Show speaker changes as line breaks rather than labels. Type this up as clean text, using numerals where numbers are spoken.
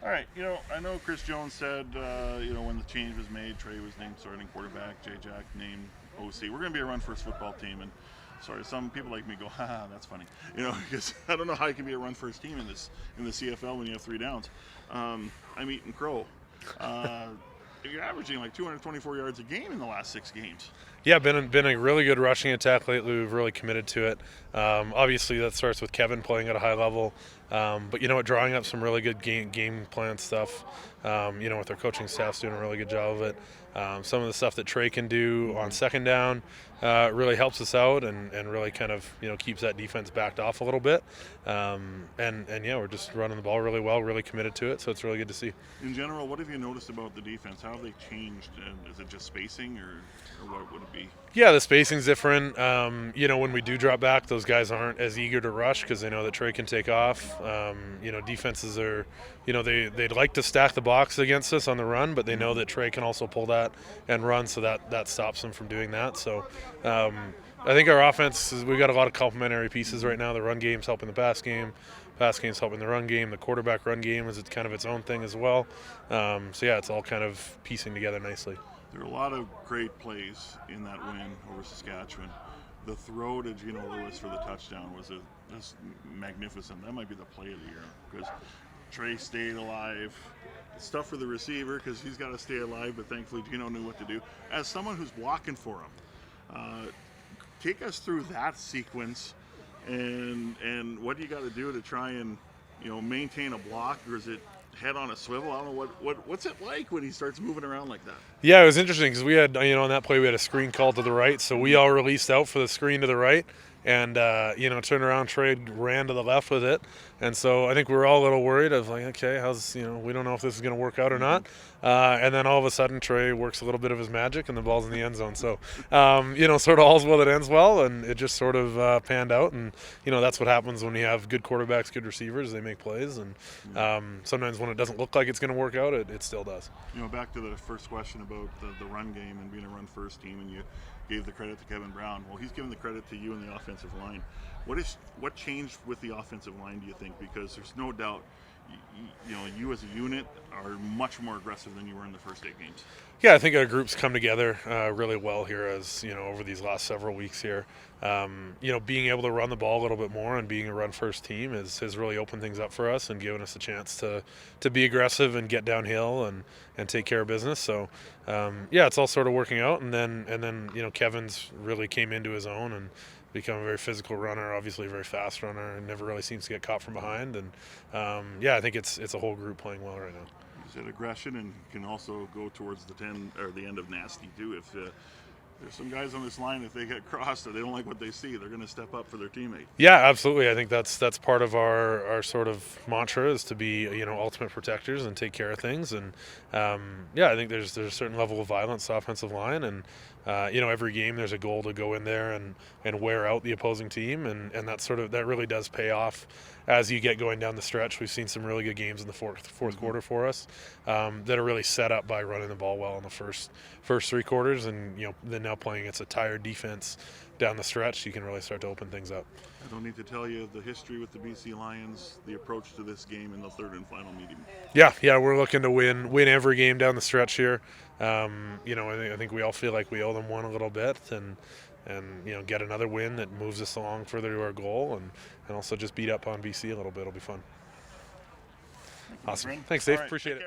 All right, I know Chris Jones said, when the change was made, Trey was named starting quarterback, Jay Jack named OC. We're going to be a run-first football team, and sorry, some people like me go, ha, that's funny, because I don't know how you can be a run-first team in the CFL when you have 3 downs. I'm eating crow. You're averaging like 224 yards a game in the last 6 games.
Yeah, been a really good rushing attack lately. We've really committed to it. Obviously, that starts with Kevin playing at a high level. But drawing up some really good game plan stuff. With our coaching staff's doing a really good job of it. Some of the stuff that Trey can do on second down really helps us out and really kind of keeps that defense backed off a little bit. We're just running the ball really well, really committed to it. So it's really good to see.
In general, what have you noticed about the defense? How have they changed? Is it just spacing, or what would it be?
Yeah, the spacing's different. When we do drop back, those guys aren't as eager to rush because they know that Trey can take off. Defenses are, they'd like to stack the box against us on the run, but they know that Trey can also pull that and run, so that stops them from doing that. So I think our offense, we've got a lot of complementary pieces right now. The run game's helping the pass game. Pass game's helping the run game. The quarterback run game is kind of its own thing as well. It's all kind of piecing together nicely.
There are a lot of great plays in that win over Saskatchewan. The throw to Geno Lewis for the touchdown was just magnificent. That might be the play of the year because Trey stayed alive. It's tough for the receiver because he's got to stay alive, but thankfully Geno knew what to do. As someone who's blocking for him, take us through that sequence and what do you got to do to try and maintain a block, or is it head on a swivel? I don't know what's it like when he starts moving around like that.
Yeah, it was interesting because we had on that play we had a screen call to the right, so we all released out for the screen to the right, and turned around, Trey ran to the left with it, and so I think we were all a little worried of like, okay, how's we don't know if this is going to work out or not, and then all of a sudden Trey works a little bit of his magic and the ball's in the end zone. So sort of all's well that ends well, and it just sort of panned out, and that's what happens when you have good quarterbacks, good receivers. They make plays, and sometimes when it doesn't look like it's going to work out, it still does.
Back to the first question about the run game and being a run first team, and you gave the credit to Kevin Brown. Well, he's given the credit to you and the offensive line. What changed with the offensive line, do you think? Because there's no doubt you as a unit are much more aggressive than you were in the first 8 games.
Yeah, I think our group's come together really well here as over these last several weeks here. Being able to run the ball a little bit more and being a run first team has really opened things up for us and given us a chance to be aggressive and get downhill and take care of business. So it's all sort of working out, and then Kevin's really came into his own and become a very physical runner, obviously a very fast runner, and never really seems to get caught from behind. And I think it's a whole group playing well right now.
He's at aggression and can also go towards the 10 or the end of nasty too. If there's some guys on this line, if they get crossed or they don't like what they see, they're going to step up for their teammate.
Yeah, absolutely. I think that's part of our sort of mantra is to be ultimate protectors and take care of things. And I think there's a certain level of violence to offensive line, and every game there's a goal to go in there and wear out the opposing team, and that really does pay off as you get going down the stretch. We've seen some really good games in the fourth quarter for us that are really set up by running the ball well in the first 3 quarters, and then now playing against a tired defense down the stretch, you can really start to open things up.
I don't need to tell you the history with the BC Lions, the approach to this game in the third and final meeting.
Yeah, we're looking to win every game down the stretch here. I think we all feel like we owe them one a little bit, and get another win that moves us along further to our goal, and also just beat up on BC a little bit. It'll be fun. Awesome. Thanks, Dave.
Right,
appreciate it.